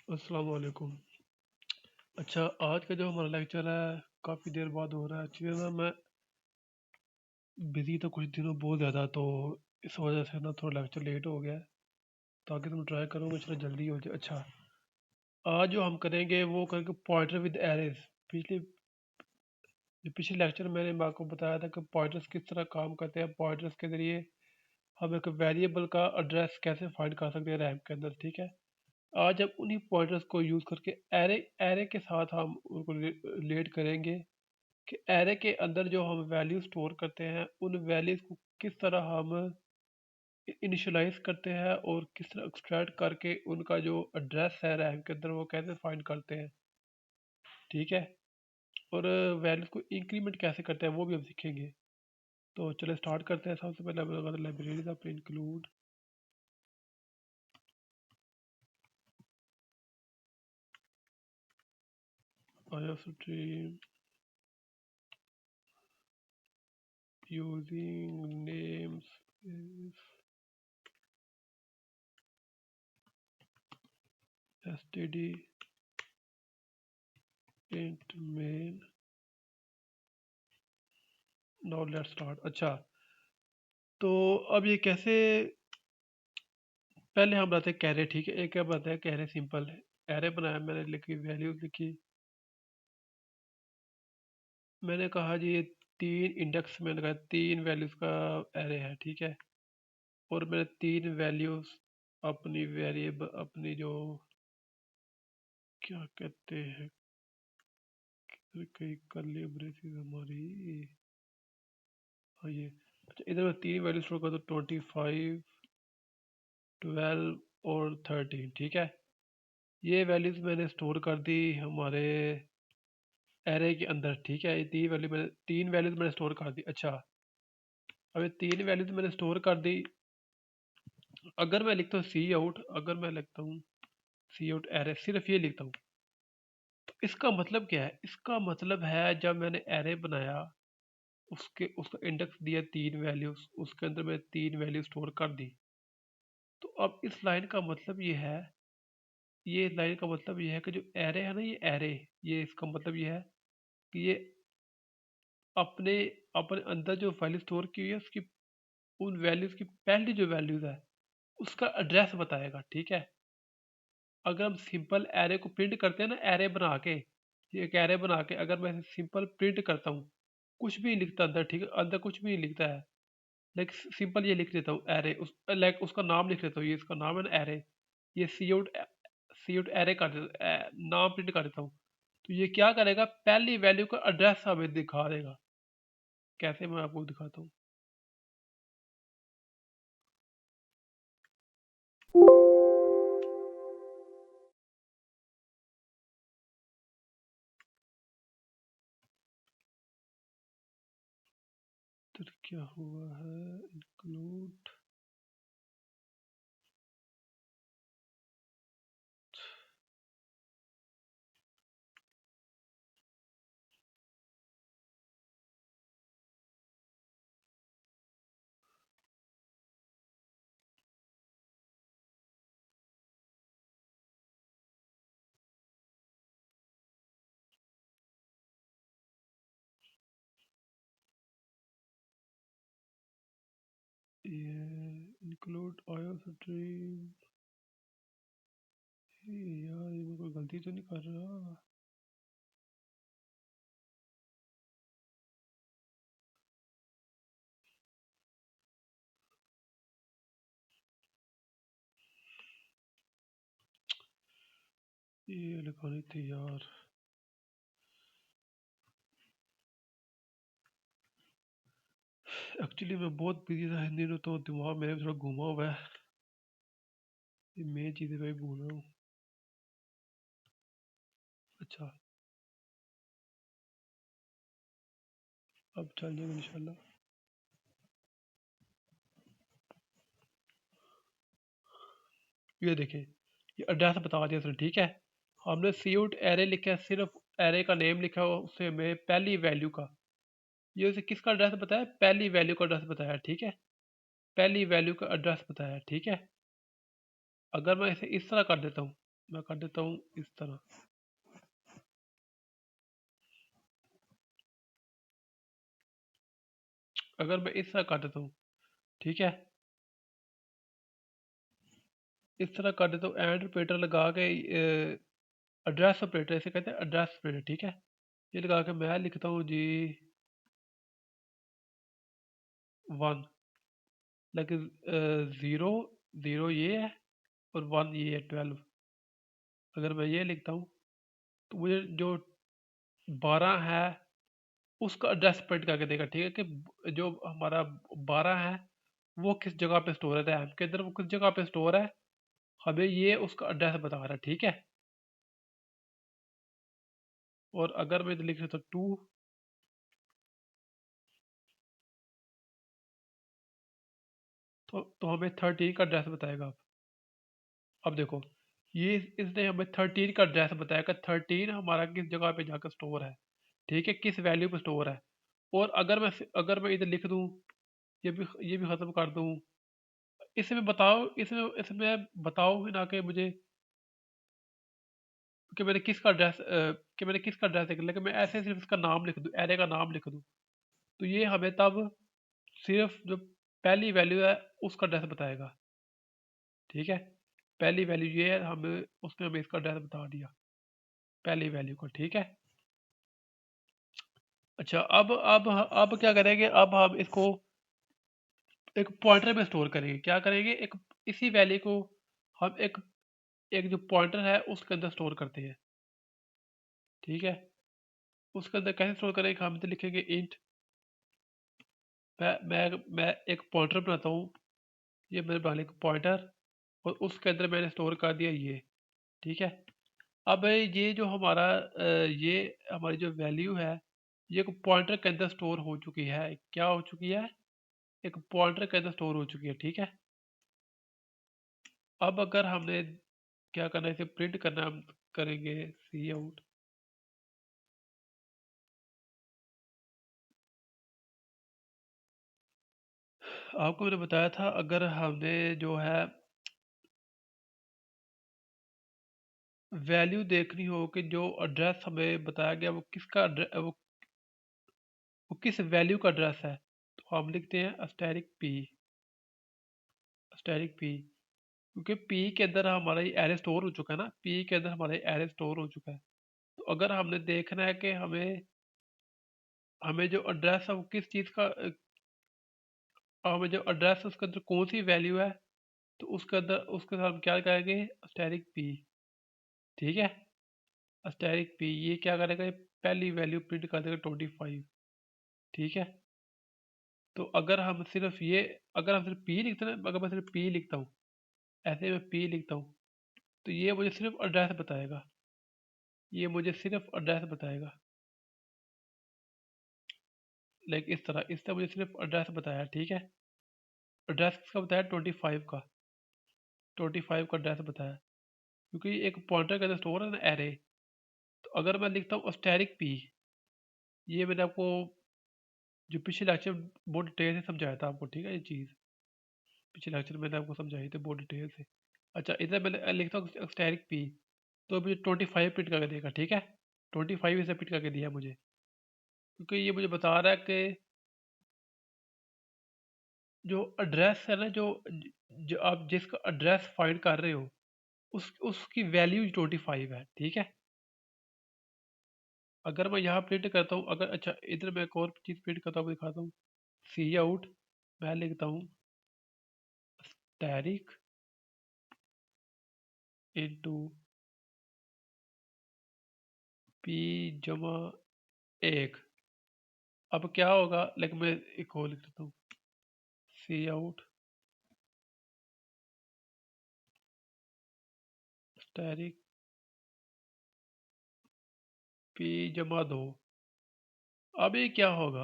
अस्सलाम वालेकुम। अच्छा, आज का जो हमारा लेक्चर है काफ़ी देर बाद हो रहा है। एक्चुअली ना मैं बिज़ी था कुछ दिनों बहुत ज़्यादा, तो इस वजह से ना थोड़ा लेक्चर लेट हो गया है। ताकि तुम ट्राई करूँगा चलो जल्दी हो जाए। अच्छा, आज जो हम करेंगे वो करेंगे पॉइंटर विद एरेज। पिछले लेक्चर में मैंने आपको बताया था कि पॉइंटर्स किस तरह काम करते हैं। पॉइंटर्स के ज़रिए हम एक वेरिएबल का एड्रेस कैसे फाइंड कर सकते हैं रैम के अंदर, ठीक है। आज हम उन्हीं पॉइंटर्स को यूज़ करके एरे एरे के साथ हम उनको रिलेट करेंगे कि एरे के अंदर जो हम वैल्यू स्टोर करते हैं उन वैल्यूज को किस तरह हम इनिशियलाइज करते हैं और किस तरह एक्सट्रैक्ट करके उनका जो एड्रेस है रैम के अंदर वो कैसे फाइंड करते हैं, ठीक है। और वैल्यूज को इंक्रीमेंट कैसे करते हैं वो भी हम सीखेंगे। तो चलो स्टार्ट करते हैं। सबसे पहले हम अगर लाइब्रेरी का include stream using names is std int main। Now let's start. अच्छा, तो अब ये कैसे, पहले हम बनाते हैं कैरे, ठीक है। एक क्या बनाते हैं कैरे, सिंपल है। एरे बनाया मैंने, लिखी वैल्यूज लिखी। मैंने कहा जी ये तीन इंडेक्स, मैंने कहा तीन वैल्यूज का एरे है, ठीक है। और मैंने तीन वैल्यूज अपनी वेरिएबल, अपनी जो क्या कहते हैं, कई कर्ली ब्रेसेस हमारी, हाँ ये। अच्छा, इधर मैं तीन वैल्यूज स्टोर कर दूँ, 25, 12 और 13, ठीक है। ये वैल्यूज मैंने स्टोर कर दी हमारे एरे के अंदर, ठीक है। ये तीन वैल्यूज मैंने स्टोर कर दी। अच्छा, अब ये तीन वैल्यूज मैंने स्टोर कर दी। अगर मैं लिखता हूँ सी आउट, अगर मैं लिखता हूँ सी आउट एरे, सिर्फ ये लिखता हूँ, तो इसका मतलब क्या है? इसका मतलब है जब मैंने एरे बनाया, उसका इंडेक्स दिया तीन वैल्यूज, उसके अंदर मैंने तीन वैल्यू स्टोर कर दी। तो अब इस लाइन का मतलब ये है, ये लाइन का मतलब ये है कि जो एरे है ना, ये एरे, ये इसका मतलब ये है कि ये अपने अपने अंदर जो वैल्यू स्टोर की हुई है उसकी, उन वैल्यूज की पहली जो वैल्यूज है उसका एड्रेस बताएगा, ठीक है। अगर हम सिंपल एरे को प्रिंट करते हैं ना, एरे बना के, ये एक एरे बना के अगर मैं सिंपल प्रिंट करता हूँ, कुछ भी नहीं लिखता अंदर, ठीक है, अंदर कुछ भी नहीं लिखता है, लाइक सिंपल ये लिख देता हूँ एरे, लाइक उसका नाम लिख देता हूँ, ये इसका नाम है ना एरे, ये सी आउट एरे कर देता, नाम प्रिंट कर देता हूँ। तो ये क्या करेगा, पहली वैल्यू का एड्रेस हमें दिखा देगा। कैसे, मैं आपको दिखाता हूँ। तो क्या हुआ है, इंक्लूड, ये इंक्लूड आयो स्ट्रीम, यार ये मैं कोई गलती तो नहीं कर रहा। ये लिखानी थी यार। एक्चुअली मैं बहुत बिजी था हिंदी में, तो दिमाग मेरे थोड़ा घूमा हुआ है, ये मेन चीज़ें मैं भूल रहा हूँ। अच्छा, अब चल जाएगा इंशाल्लाह। ये देखिए, ये एड्रेस बता दिया उसने, ठीक है। हमने सी आउट एरे लिखा है, सिर्फ एरे का नेम लिखा हुआ, उससे हमें पहली वैल्यू का, ये उसे किसका एड्रेस बताया, पहली वैल्यू का एड्रेस बताया, ठीक है। पहली वैल्यू का एड्रेस बताया, ठीक है। अगर मैं इसे इस तरह कर देता हूँ, मैं कर देता हूँ इस तरह। अगर मैं इस तरह कर देता हूँ, ठीक है, इस तरह कर देता हूँ एंड ऑपरेटर लगा के, एड्रेस ऑपरेटर इसे कहते हैं, एड्रेस ऑपरेटर, ठीक है। ये लगा के मैं लिखता हूँ जी 1, लेकिन 0 0 ये है और 1 ये है 12। अगर मैं ये लिखता हूँ तो मुझे जो 12 है उसका एड्रेस प्रिंट करके देगा, ठीक है, कि जो हमारा 12 है वो किस जगह पे स्टोर है, रैम के अंदर वो किस जगह पे स्टोर है, हमें ये उसका एड्रेस बता रहा है, ठीक है। और अगर मैं लिख देता हूँ 2, तो हमें 13 का एड्रेस बताएगा। अब देखो, ये इसने हमें 13 का एड्रेस बताया कि 13 हमारा किस जगह पे जाकर स्टोर है, ठीक है, किस वैल्यू पे स्टोर है। और अगर मैं इधर लिख दूं, ये भी खत्म कर दूं, इसमें बताओ, इसमें इसमें बताओ भी ना कि मुझे कि मैंने किसका एड्रेस कि मैंने किसका एड्रेस लिख, लेकिन मैं ऐसे सिर्फ इसका नाम लिख दूं, एरे का नाम लिख दूं, तो ये हमें तब सिर्फ जो पहली वैल्यू है उसका एड्रेस बताएगा, ठीक है। पहली वैल्यू ये है, हमें उसने हमें इसका एड्रेस बता दिया, पहली वैल्यू को, ठीक है। अच्छा, अब क्या करेंगे, अब हम इसको एक पॉइंटर में स्टोर करेंगे। क्या करेंगे, एक इसी वैल्यू को हम एक एक जो पॉइंटर है उसके अंदर स्टोर करते हैं, ठीक है। उसके अंदर कैसे स्टोर करेंगे, हम तो लिखेंगे इंट, मैं एक पॉइंटर बनाता हूँ, ये मेरे बना एक पॉइंटर, और उसके अंदर मैंने स्टोर कर दिया ये, ठीक है। अब ये जो हमारा ये हमारी जो वैल्यू है, ये एक पॉइंटर के अंदर स्टोर हो चुकी है, क्या हो चुकी है, एक पॉइंटर के अंदर स्टोर हो चुकी है, ठीक है। अब अगर हमने क्या करना है, इसे प्रिंट करना, हम करेंगे सी आउट। आपको मैंने बताया था अगर हमने जो है वैल्यू देखनी हो कि जो एड्रेस हमें बताया गया वो किसका वो किस वैल्यू का एड्रेस है, तो हम लिखते हैं अस्टेरिक पी, अस्टेरिक पी, क्योंकि पी के अंदर हमारा ये एरे स्टोर हो चुका है ना, पी के अंदर हमारा एरे स्टोर हो चुका है। तो अगर हमने देखना है कि हमें हमें जो एड्रेस है वो किस चीज़ का हमें जो एड्रेस है उसके अंदर कौन सी वैल्यू है, तो उसके अंदर उसके साथ हम क्या करेंगे, अस्टेरिक पी, ठीक है। अस्टेरिक पी ये क्या करेगा, ये पहली वैल्यू प्रिंट कर देगा 25, ठीक है। तो अगर हम सिर्फ पी लिखते हैं ना, अगर मैं सिर्फ पी लिखता हूँ, ऐसे में पी लिखता हूँ, तो ये मुझे सिर्फ एड्रेस बताएगा, ये मुझे सिर्फ एड्रेस बताएगा, लाइक इस तरह, इससे मुझे सिर्फ एड्रेस बताया, ठीक है। एड्रेस किसका बताया, 25 का, 25 का एड्रेस बताया, क्योंकि एक पॉइंटर का स्टोर है ना एरे। तो अगर मैं लिखता हूँ अस्टेरिक पी, ये मैंने आपको जो पिछले लेक्चर बहुत डिटेल से समझाया था आपको, ठीक है, ये चीज़ पिछले लेक्चर में मैंने आपको समझाई थी बहुत डिटेल से। अच्छा, इधर मैं लिखता हूँ स्टैटिक पी, तो मुझे 25 प्रिंट करके देगा, ठीक है। 25 इसे प्रिंट करके दिया मुझे, क्योंकि ये मुझे बता रहा है कि जो एड्रेस है ना, जो आप जिसका एड्रेस फाइंड कर रहे हो उसकी वैल्यू 25 है, ठीक है। अगर मैं यहाँ प्रिंट करता हूँ, अगर अच्छा इधर मैं एक और चीज़ प्रिंट करता हूँ, दिखाता हूँ, सी आउट, मैं लिखता हूँ स्टैरिक इंटू पी जमा 1। अब क्या होगा, लाइक मैं एक और लिख देता हूँ, सी आउट स्टैरिक पी जमा 2। अब ये क्या होगा,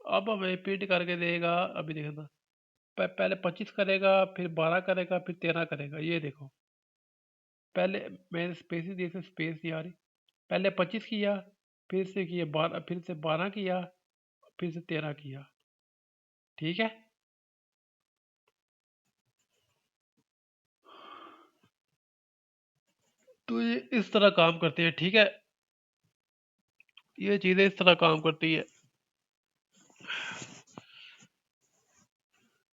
अब हमें प्रिंट करके देगा, अभी देखना, पहले 25 करेगा, फिर 12 करेगा, फिर 13 करेगा, ये देखो। पहले मैंने स्पेस दिए थे, स्पेस नहीं आ रही, पहले 25 किया, फिर से किया 12, फिर से 12 किया, फिर से 13 किया, ठीक है। तो ये इस तरह काम करते हैं, ठीक है। ये चीजें इस तरह काम करती है।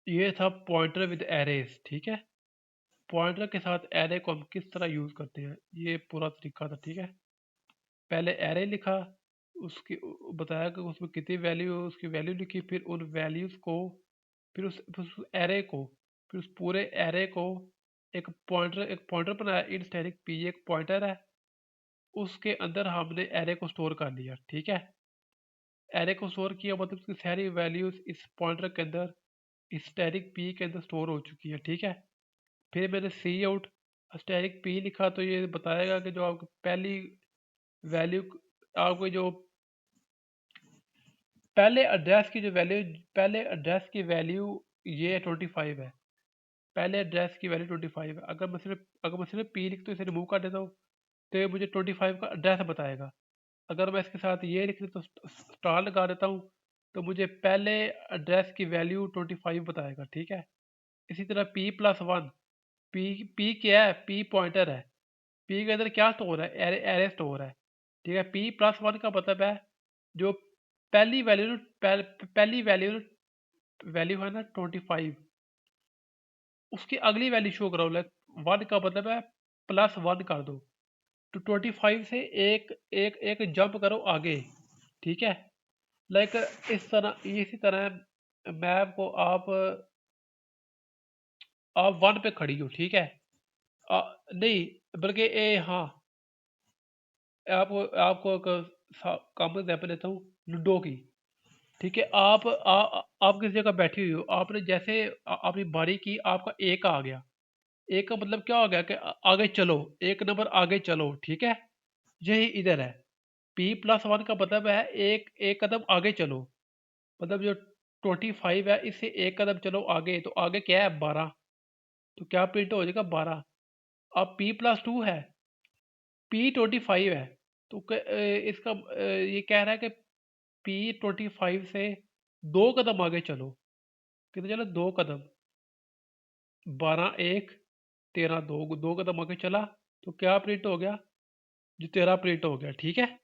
ये था पॉइंटर विद एरेज, ठीक है। पॉइंटर के साथ एरे को हम किस तरह यूज करते हैं, ये पूरा तरीका था, ठीक है। पहले एरे लिखा, उसकी बताया कि उसमें कितनी वैल्यू है, उसकी वैल्यू लिखी, फिर उन वैल्यूज को, फिर उस एरे को, फिर उस पूरे एरे को एक पॉइंटर बनाया। इन स्टैटिक पी एक पॉइंटर है, उसके अंदर हमने एरे को स्टोर कर लिया, ठीक है। एरे को स्टोर किया मतलब उसकी सारी वैल्यूज इस पॉइंटर के अंदर, इस स्टैटिक पी के अंदर स्टोर हो चुकी है, ठीक है। फिर मैंने सी आउट स्टैटिक पी लिखा, तो ये बताएगा कि जो आपकी पहली वैल्यू, आपको जो पहले एड्रेस की वैल्यू ये 25 है। पहले एड्रेस की वैल्यू 25 है। अगर मैं सिर्फ पी लिख तो इसे रिमूव कर देता हूँ, तो ये मुझे 25 का एड्रेस बताएगा। अगर मैं इसके साथ ये लिख तो स्टार लगा देता हूँ, तो मुझे पहले एड्रेस की वैल्यू 25 बताएगा, ठीक है। इसी तरह P+1, पी क्या है, पी पॉइंटर है। पी के अंदर क्या स्टोर है, एरे स्टोर है, ठीक है। P+1 का मतलब है जो पहली वैल्यू, पहली वैल्यू है ना 25, उसकी अगली वैल्यू शो करो। लाइक 1 का मतलब है +1 कर दो, तो 25 से एक एक एक जंप करो आगे, ठीक है। लाइक इसी तरह मैप को आप 1 पे खड़ी हो, ठीक है। नहीं, बल्कि हाँ, आपको आपको एक कॉमन एग्जाम्पल देता हूँ, लूडो की, ठीक है। आप किस जगह बैठी हुई हो, आपने जैसे अपनी बारी की, आपका एक आ गया। एक का मतलब क्या हो गया कि आगे चलो, एक नंबर आगे चलो, ठीक है। यही इधर है। P+1 का मतलब है एक एक कदम आगे चलो, मतलब जो 25 है इससे एक कदम चलो आगे, तो आगे क्या है 12, तो क्या प्रिंट हो जाएगा 12। अब P+2 है, P25 है, तो ये कह रहा है कि P25 से दो कदम आगे चलो। कितने चलो, दो कदम, 12 एक, 13 दो, दो कदम आगे चला, तो क्या प्रिंट हो गया, जो 13 प्रिंट हो गया, ठीक है।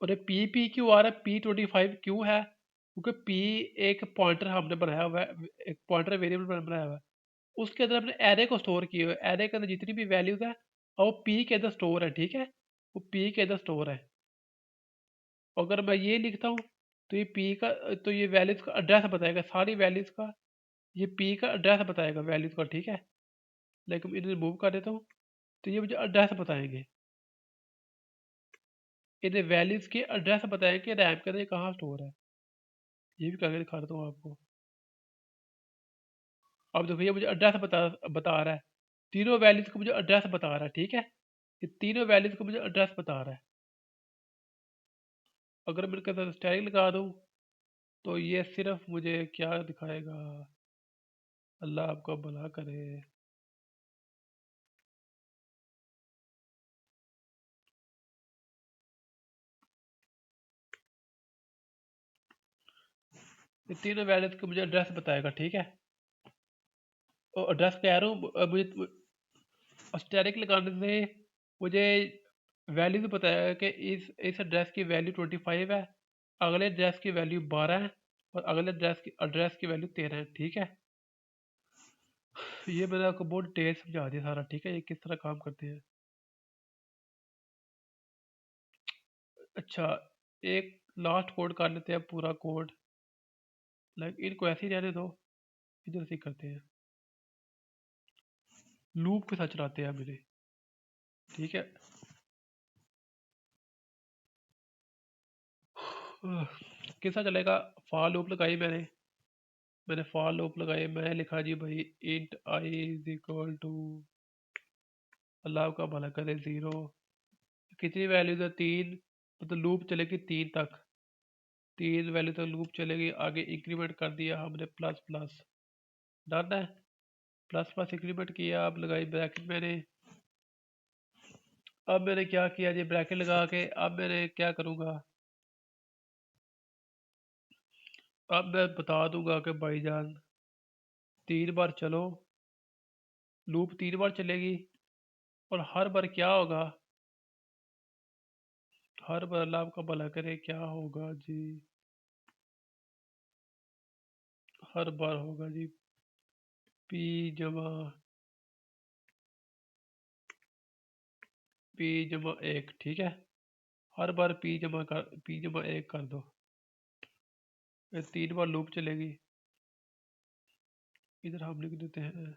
और ये पी क्यों आ रहा है, P25 क्यों है, क्योंकि पी एक पॉइंटर हमने बनाया हुआ है, एक पॉइंटर वेरिएबल बनाया हुआ है, उसके अंदर हमने एरे को स्टोर किया हुआ है। एरे के अंदर जितनी भी वैल्यूज है और वो पी के अंदर स्टोर है, ठीक है। वो पी के अंदर स्टोर है। अगर मैं ये लिखता हूँ, तो ये पी का, तो ये वैल्यूज का एड्रेस बताएगा, सारी वैल्यूज का, ये पी का एड्रेस बताएगा वैल्यूज का, ठीक है। लेकिन इन्हें रिमूव कर देता हूँ, तो ये मुझे एड्रेस बताएंगे, इन्हें वैल्यूज के एड्रेस बताएंगे कि रैम के अंदर ये कहाँ स्टोर है। ये भी करके दिखा देता हूँ आपको। अब देखो, ये मुझे एड्रेस बता रहा है, तीनों वैल्यूज को मुझे एड्रेस बता रहा है, ठीक है। ये तीनों वैल्यूज को मुझे एड्रेस बता रहा है। अगर मैं इनके साथ स्टैटिक लगा दूँ, तो ये सिर्फ मुझे क्या दिखाएगा, अल्लाह आपका भला करे। ये तीनों वैल्यूज को मुझे एड्रेस बताएगा, ठीक है। और एड्रेस कह रहा हूँ, मुझे स्टैटिक लगाने से मुझे वैल्यूज बताएगा कि इस एड्रेस की वैल्यू 25 है, अगले एड्रेस की वैल्यू 12 है, और अगले एड्रेस की वैल्यू 13 है, ठीक है। ये मैंने आपको बहुत डिटेल समझा दिया सारा, ठीक है, ये किस तरह काम करते हैं। अच्छा, एक लास्ट कोड कर लेते हैं, पूरा कोड। लाइक इनको ऐसे ही रहने दो, इधर से ही करते हैं, लूप के साथ चलाते हैं मेरे, ठीक है। कैसा चलेगा, फॉर लूप लगाई मैंने फॉर लूप लगाई, मैंने लिखा जी भाई int I is equal to, Allah का भला करे 0, कितनी वैल्यूज है 3, मतलब लूप चलेगी 3 तक, 3 वैल्यू तक लूप चलेगी। आगे इंक्रीमेंट कर दिया हमने प्लस प्लस, डन है। प्लस प्लस इंक्रीमेंट किया, अब लगाई ब्रैकेट मैंने। अब मैंने क्या किया जी, ब्रैकेट लगा के अब मैंने क्या करूँगा, अब मैं बता दूंगा कि भाईजान 3 बार चलो, लूप 3 बार चलेगी, और हर बार क्या होगा? हर बार अल्लाह आपका भला करे, क्या होगा जी? हर बार होगा जी पी जमा पी जमा एक, ठीक है। हर बार पी जमा एक कर दो। ये 3 बार लूप चलेगी। इधर हम लिख देते हैं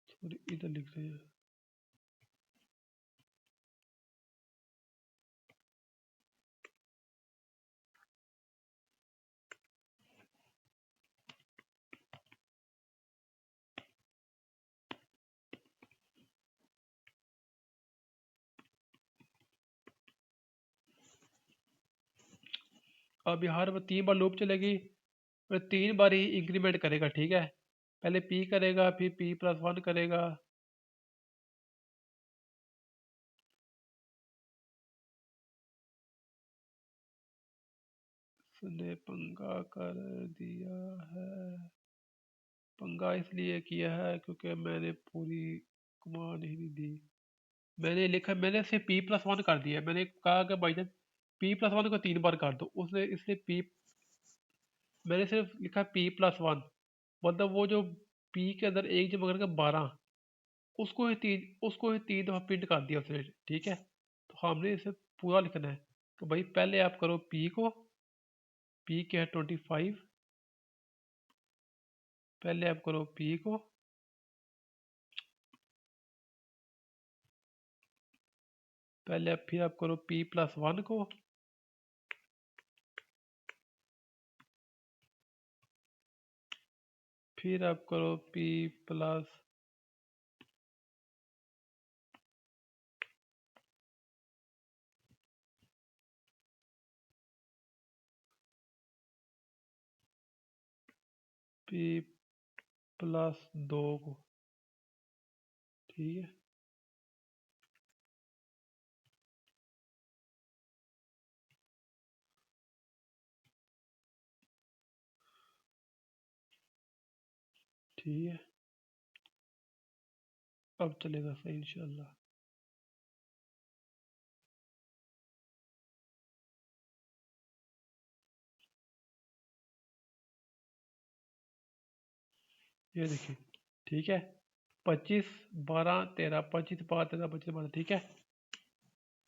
सॉरी, इधर लिख रहे हैं। अब ये हर बार 3 बार लूप चलेगी, फिर 3 बार ही इंक्रीमेंट करेगा, ठीक है। पहले पी करेगा, फिर P+1 करेगा। उसने पंगा कर दिया है। पंगा इसलिए किया है क्योंकि मैंने पूरी कमांड ही नहीं दी। मैंने लिखा, मैंने सिर्फ P+1 कर दिया। मैंने कहा कि भाईजान P+1 को 3 बार कर दो, उसने इसलिए मैंने सिर्फ लिखा P+1, मतलब वो जो P के अंदर एक जमा करके 12, उसको ही 3 दफा प्रिंट कर दिया उसने, ठीक है। तो हमने इसे पूरा लिखना है। तो भाई पहले आप करो P को, P के है 25। पहले आप करो P को, फिर आप करो P+1 को, फिर आप करो P+2 को, ठीक है। ठीक है, अब चलेगा सही इंशाल्लाह। ये देखिए, ठीक है। 25 12 13, 25 12 13, 25 12, ठीक है।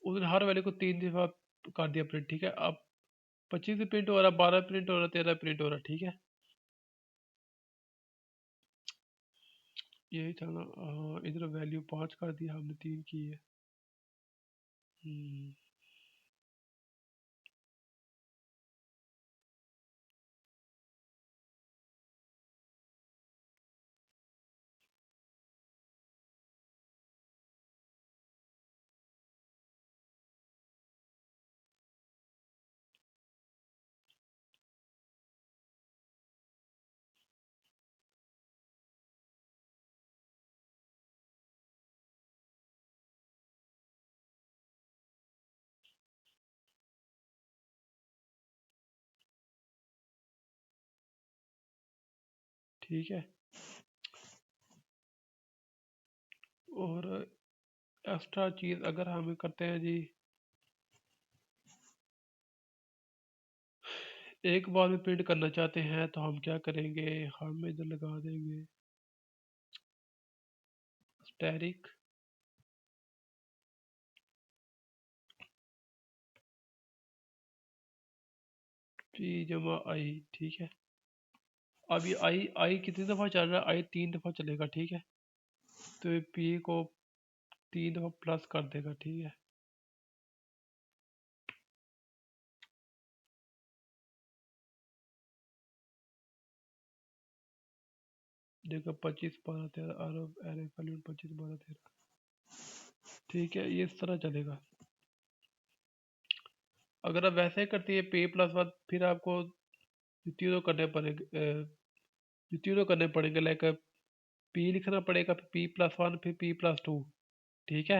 उसने हर वैल्यू को 3 दफा कर दिया प्रिंट, ठीक है। अब 25 से प्रिंट हो रहा, 12 प्रिंट हो रहा, 13 प्रिंट हो रहा, ठीक है। यही था ना। इधर वैल्यू 5 कर दिया हमने, 3 की है। हम्म, ठीक है। और एक्स्ट्रा चीज़ अगर हम करते हैं जी, एक बार में प्रिंट करना चाहते हैं तो हम क्या करेंगे, हम इधर लगा देंगे स्टैरिक P जमा आई, ठीक है। अब ये आई आई कितनी दफ़ा चल रहा है? आई 3 दफ़ा चलेगा, ठीक है। तो ये P को 3 दफ़ा प्लस कर देगा, ठीक है। देखो 25 12 13 अरब एरे वैल्यू 25 12 13, ठीक है। ये इस तरह चलेगा। अगर आप वैसे ही करती है P+1, फिर आपको तीनों करने पड़ेंगे, तीनों करने पड़ेंगे। लाइक P लिखना पड़ेगा, फिर P+1, फिर P+2, ठीक है।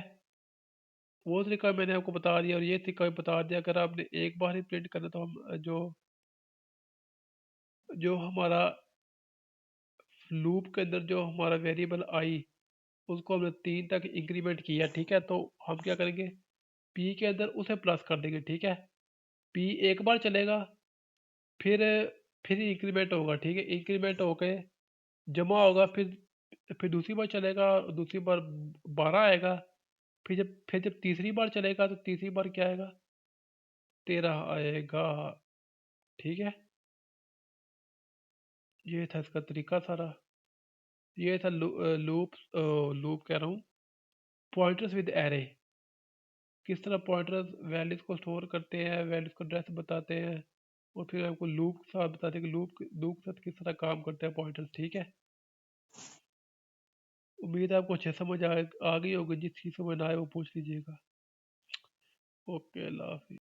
वो तरीका मैंने आपको बता दिया और ये तरीका भी बता दिया। अगर आपने एक बार ही प्रिंट करना तो हम जो जो हमारा लूप के अंदर जो हमारा वेरिएबल आई उसको हमने 3 तक इंक्रीमेंट किया, ठीक है? तो हम क्या करेंगे, पी के अंदर उसे प्लस कर देंगे, ठीक है? पी एक बार चलेगा, फिर फिर इंक्रीमेंट होगा, ठीक है? इंक्रीमेंट होके जमा होगा, फिर दूसरी बार चलेगा, दूसरी बार 12 आएगा, फिर जब तीसरी बार चलेगा तो तीसरी बार क्या आएगा, 13 आएगा, ठीक है? ये था इसका तरीका सारा। ये था लूप कह रहा हूँ, पॉइंटर्स विद एरे। किस तरह पॉइंटर्स वैल्यूज को स्टोर करते हैं, वैल्यूज को एड्रेस बताते हैं, और फिर आपको लूप के साथ बताते हैं कि लूप के साथ किस तरह काम करते हैं पॉइंटर्स, ठीक है? उम्मीद है आपको अच्छे समझ आ गई होगी। जिस चीज़ समझ ना आए वो पूछ लीजिएगा। ओके, अल्लाह हाफिज़।